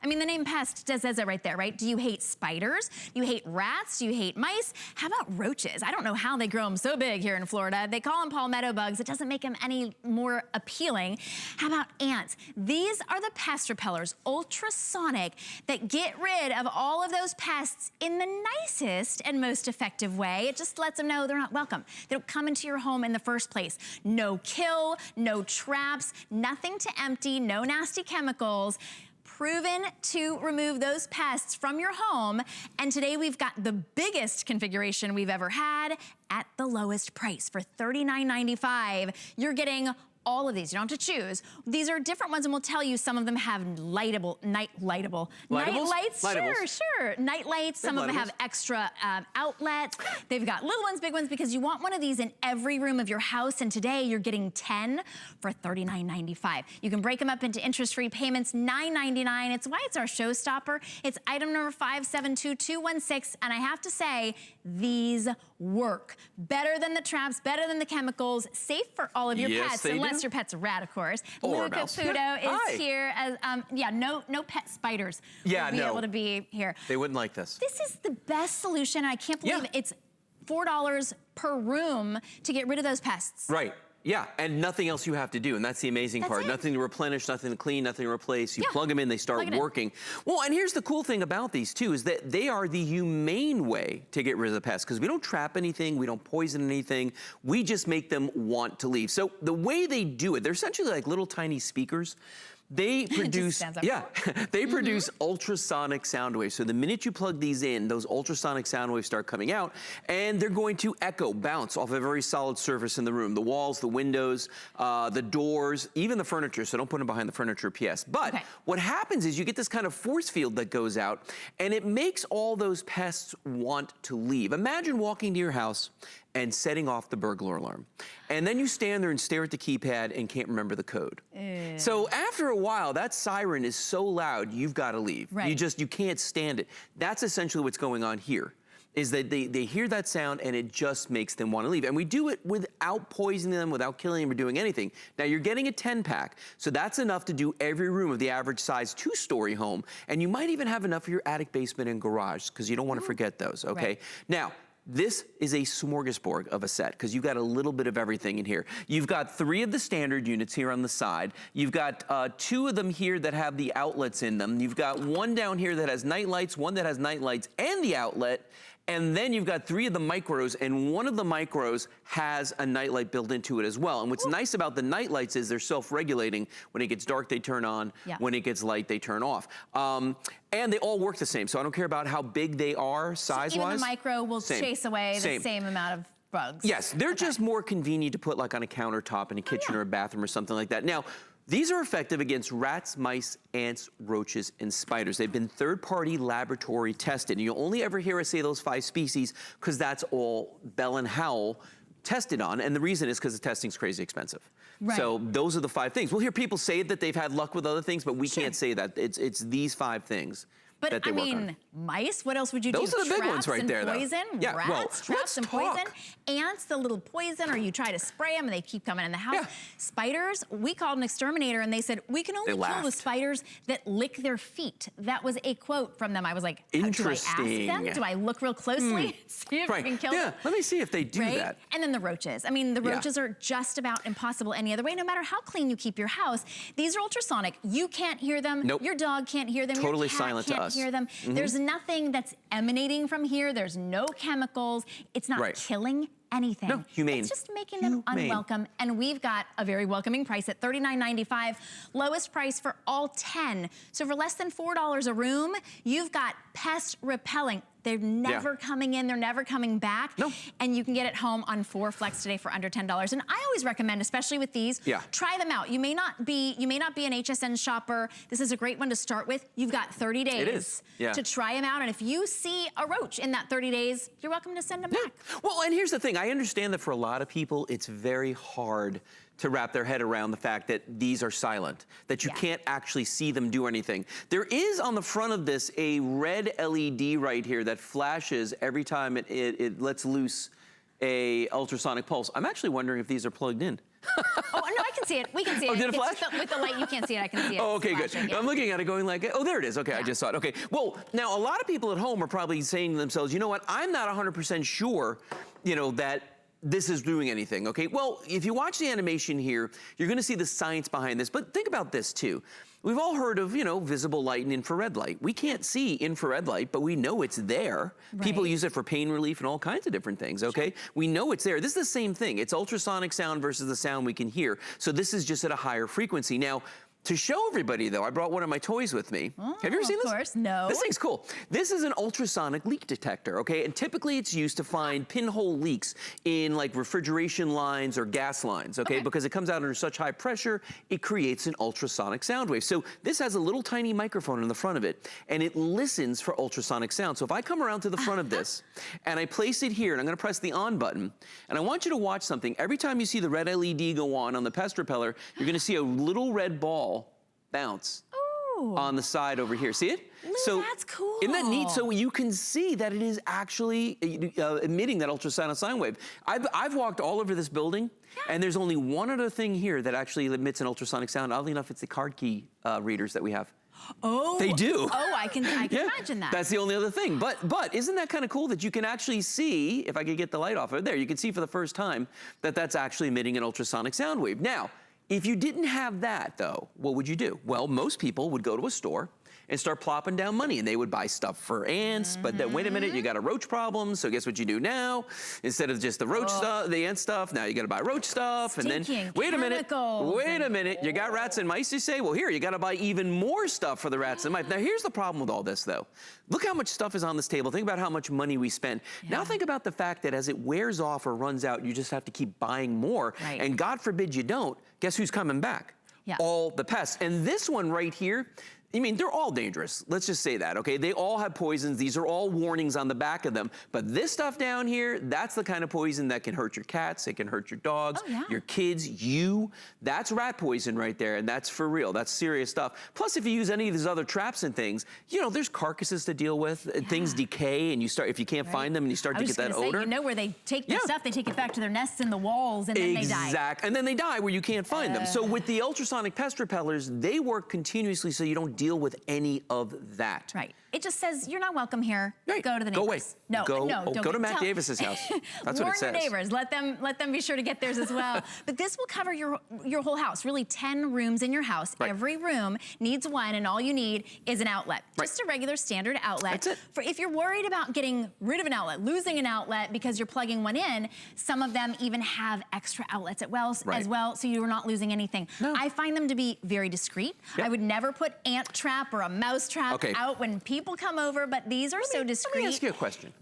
I mean, the name pest says it right there, right? Do you hate spiders? Do you hate rats? Do you hate mice? How about roaches? I don't know how they grow them so big here in Florida. They call them palmetto bugs. It doesn't make them any more appealing. How about ants? These are the pest repellers, ultrasonic, that get rid of all of those pests in the nicest and most effective way. It just lets them know they're not welcome. They don't come into your home in the first place. No kill, no traps, nothing to empty, no nasty chemicals. Proven to remove those pests from your home. And today we've got the biggest configuration we've ever had at the lowest price. For $39.95, you're getting all of these. You don't have to choose. These are different ones, and we'll tell you some of them have nightlights. Sure. Nightlights. Some of them have extra outlets. They've got little ones, big ones, because you want one of these in every room of your house. And today you're getting 10 for $39.95. You can break them up into interest-free payments, $9.99. It's why it's our showstopper. It's item number 572216, and I have to say, these work. Better than the traps, better than the chemicals, safe for all of your pets, unless your pet's a rat, of course. Luca Puto is here as, no pet spiders will be able to be here. They wouldn't like this. This is the best solution. I can't believe it's $4 per room to get rid of those pests. Right. Yeah, and nothing else you have to do, and that's the amazing part. Nothing to replenish, nothing to clean, nothing to replace. You plug them in, they start working. Well, and here's the cool thing about these too, is that they are the humane way to get rid of the pests, because we don't trap anything, we don't poison anything, we just make them want to leave. So the way they do it, they're essentially like little tiny speakers. They produce, they produce ultrasonic sound waves. So the minute you plug these in, those ultrasonic sound waves start coming out, and they're going to echo, bounce off a very solid surface in the room. The walls, the windows, the doors, even the furniture. So don't put them behind the furniture, PS. But what happens is you get this kind of force field that goes out, and it makes all those pests want to leave. Imagine walking to your house and setting off the burglar alarm. And then you stand there and stare at the keypad and can't remember the code. So after a while, that siren is so loud, you've got to leave. You can't stand it. That's essentially what's going on here, is that they hear that sound and it just makes them want to leave. And we do it without poisoning them, without killing them or doing anything. Now you're getting a 10-pack, so that's enough to do every room of the average size 2-story home. And you might even have enough for your attic, basement, and garage, because you don't want to forget those, okay? Now, this is a smorgasbord of a set, because you've got a little bit of everything in here. You've got 3 of the standard units here on the side. You've got 2 of them here that have the outlets in them. You've got 1 down here that has night lights, 1 that has night lights and the outlet. And then you've got 3 of the micros, and 1 of the micros has a nightlight built into it as well. And what's nice about the nightlights is they're self-regulating. When it gets dark, they turn on. When it gets light, they turn off. And they all work the same, so I don't care about how big they are size-wise. So even the micro will chase away the same amount of bugs. Yes, they're just more convenient to put like on a countertop in a kitchen or a bathroom or something like that. Now, these are effective against rats, mice, ants, roaches, and spiders. They've been third-party laboratory tested. And you'll only ever hear us say those 5 species because that's all Bell and Howell tested on, and the reason is because the testing's crazy expensive. So those are the 5 things. We'll hear people say that they've had luck with other things, but we can't say that. It's these 5 things. But I mean, mice, what else would you do? Those are the big ones right there, poison, though. Rats, traps and poison. Ants, the little poison, or you try to spray them and they keep coming in the house. Spiders, we called an exterminator and they said, we can only kill the spiders that lick their feet. That was a quote from them. I was like, interesting. Do I ask them? Do I look real closely? See if we can kill them? Let me see if they do that. And then the roaches. I mean, the roaches are just about impossible any other way, no matter how clean you keep your house. These are ultrasonic. You can't hear them. Your dog can't hear them. Totally your cat silent to us. Hear them. There's nothing that's emanating from here. There's no chemicals. It's not killing anything. No, humane. It's just making them unwelcome. And we've got a very welcoming price at $39.95. Lowest price for all 10. So for less than $4 a room, you've got pest repelling. They're never coming in, they're never coming back. And you can get it home on 4 Flex today for under $10. And I always recommend, especially with these, try them out. You may not be an HSN shopper. This is a great one to start with. You've got 30 days to try them out. And if you see a roach in that 30 days, you're welcome to send them back. Well, and here's the thing. I understand that for a lot of people, it's very hard to wrap their head around the fact that these are silent, that you can't actually see them do anything. There is on the front of this a red LED right here that flashes every time it lets loose a ultrasonic pulse. I'm actually wondering if these are plugged in. Oh, no, I can see it. We can see it. Oh, did it flash? With the light, you can't see it. I can see it. Oh, okay, good. Yeah. I'm looking at it going like, oh, there it is. Okay, Yeah. I just saw it. Okay. Well, now a lot of people at home are probably saying to themselves, you know what? I'm not 100% sure, you know, that this is doing anything, okay? Well, if you watch the animation here, you're gonna see the science behind this, but think about this too. We've all heard of, you know, visible light and infrared light. We can't see infrared light, but we know it's there. Right. People use it for pain relief and all kinds of different things, okay? Sure. We know it's there. This is the same thing. It's ultrasonic sound versus the sound we can hear. So this is just at a higher frequency. Now, to show everybody, though, I brought one of my toys with me. Oh, have you ever seen this? Of course, no. This thing's cool. This is an ultrasonic leak detector, okay? And typically it's used to find pinhole leaks in like refrigeration lines or gas lines, okay? Because it comes out under such high pressure, it creates an ultrasonic sound wave. So this has a little tiny microphone in the front of it, and it listens for ultrasonic sound. So if I come around to the front of this, and I place it here, and I'm gonna press the on button, and I want you to watch something. Every time you see the red LED go on the pest repeller, you're gonna see a little red ball bounce on the side over here. See it? So that's cool. Isn't that neat? So you can see that it is actually emitting that ultrasonic sound wave. I've walked all over this building, and there's only one other thing here that actually emits an ultrasonic sound. Oddly enough, it's the card key readers that we have. Oh, they do. Oh, I can imagine that. That's the only other thing. But isn't that kind of cool that you can actually see, if I could get the light off of there, you can see for the first time that that's actually emitting an ultrasonic sound wave. Now, if you didn't have that, though, what would you do? Well, most people would go to a store and start plopping down money, and they would buy stuff for ants, but then wait a minute, you got a roach problem, so guess what you do now? Instead of just the roach stuff, the ant stuff, now you gotta buy roach stuff, and then, wait a minute, you got rats and mice, you say? Well, here, you gotta buy even more stuff for the rats and mice. Now, here's the problem with all this, though. Look how much stuff is on this table. Think about how much money we spend. Yeah. Now think about the fact that as it wears off or runs out, you just have to keep buying more, and God forbid you don't, guess who's coming back? Yeah. All the pests. And this one right here, I mean, they're all dangerous. Let's just say that, okay? They all have poisons. These are all warnings on the back of them. But this stuff down here, that's the kind of poison that can hurt your cats, it can hurt your dogs, your kids, you. That's rat poison right there, and that's for real. That's serious stuff. Plus, if you use any of these other traps and things, you know, there's carcasses to deal with. Things decay, and you start, if you can't find them, and you start to get that odor. You know where they take the stuff, they take it back to their nests in the walls, and then they die. Exactly. And then they die where you can't find them. So with the ultrasonic pest repellers, they work continuously so you don't deal with any of that. Right. It just says, you're not welcome here. Right. Go to the neighbors. Go away. No, don't go to Matt Davis's house. That's what it says. Warn your neighbors. Let them be sure to get theirs as well. But this will cover your whole house. Really 10 rooms in your house. Right. Every room needs one, and all you need is an outlet. Just a regular standard outlet. That's it. For if you're worried about getting rid of an outlet, losing an outlet because you're plugging one in, some of them even have extra outlets as well, so you're not losing anything. No. I find them to be very discreet. Yep. I would never put ant trap or a mouse trap out when people come over, but these are so discreet. Let me ask you a question.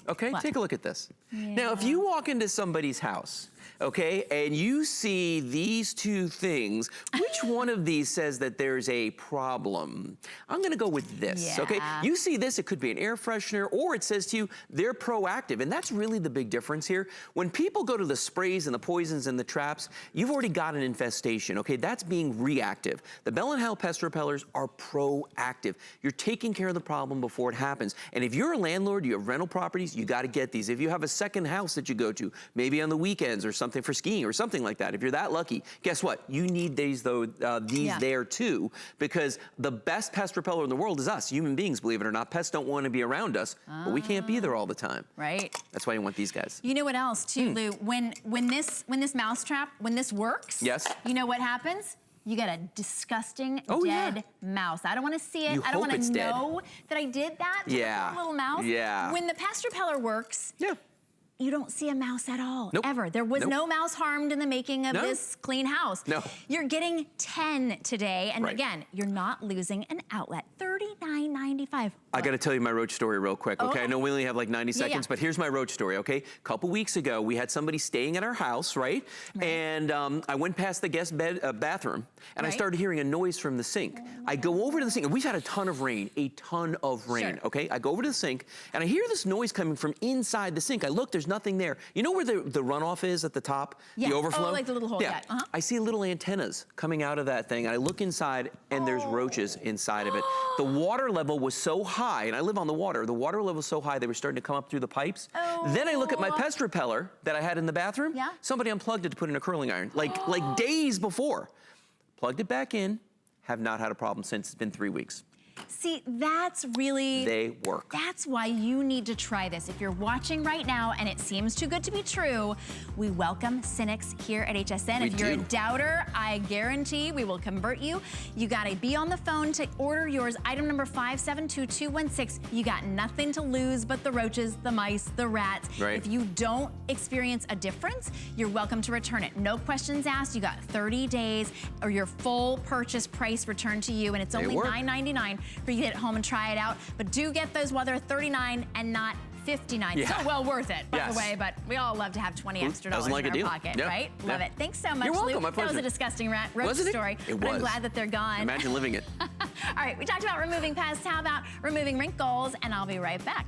Okay, take a look at this. Now, if you walk into somebody's house, okay, and you see these two things, which one of these says that there's a problem? I'm gonna go with this, okay? You see this, it could be an air freshener, or it says to you, they're proactive, and that's really the big difference here. When people go to the sprays and the poisons and the traps, you've already got an infestation, okay? That's being reactive. The Bell & Howell pest repellers are proactive. You're taking care of the problem before it happens. And if you're a landlord, you have rental properties, you gotta get these. If you have a second house that you go to, maybe on the weekends or something for skiing or something like that, if you're that lucky, guess what? You need these there too, because the best pest repeller in the world is us, human beings, believe it or not. Pests don't want to be around us, but we can't be there all the time. Right. That's why you want these guys. You know what else too, Lou? When this mouse trap, when this works, you know what happens? You get a disgusting dead mouse. I don't want to see it. I don't want to know that I did that to the little mouse. When the pest repeller works, you don't see a mouse at all, ever. There was no mouse harmed in the making of this clean house. You're getting 10 today, and again, you're not losing an outlet. $39.95. I gotta tell you my roach story real quick, okay? I know we only have like 90 seconds, but here's my roach story, okay? A couple weeks ago, we had somebody staying at our house, right? And I went past the guest bathroom, and I started hearing a noise from the sink. I go over to the sink, and we've had a ton of rain, okay? I go over to the sink, and I hear this noise coming from inside the sink. I look, there's nothing there. You know where the runoff is at the top? The overflow? Oh, like the little hole, I see little antennas coming out of that thing, and I look inside, and there's roaches inside of it. The water level was so high, and I live on the water level was so high they were starting to come up through the pipes. Oh. Then I look at my pest repeller that I had in the bathroom. Yeah. Somebody unplugged it to put in a curling iron, like days before. Plugged it back in, have not had a problem since. It's been 3 weeks. See, that's really... They work. That's why you need to try this. If you're watching right now and it seems too good to be true, we welcome cynics here at HSN. If you're a doubter, I guarantee we will convert you. You gotta be on the phone to order yours. Item number 572216. You got nothing to lose but the roaches, the mice, the rats. Right. If you don't experience a difference, you're welcome to return it. No questions asked. You got 30 days or your full purchase price returned to you, and it's only $9.99 for you to get home and try it out. But do get those while they're $39 and not $59. Yeah. So well worth it, by the way, but we all love to have $20 extra dollars in our pocket, right? Love it. Thanks so much, You're welcome, Luke. my pleasure. That was a disgusting roach story, but I'm glad that they're gone. Imagine living it. All right, we talked about removing pests. How about removing wrinkles? And I'll be right back.